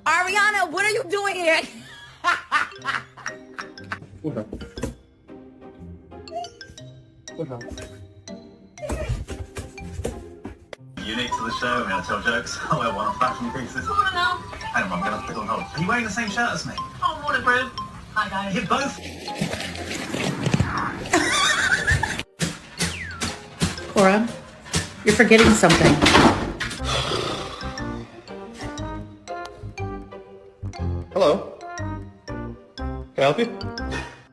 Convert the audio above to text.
Ariana, what are you doing here? Unique to the show, I'm going to tell jokes. I wear one on fashion pieces. I want to know. Hang on, I'm going to put on hold. Are you wearing the same shirt as me? Oh, morning, Bro. Hi, guys. You're both. Cora, you're forgetting something. Hello. Can I help you?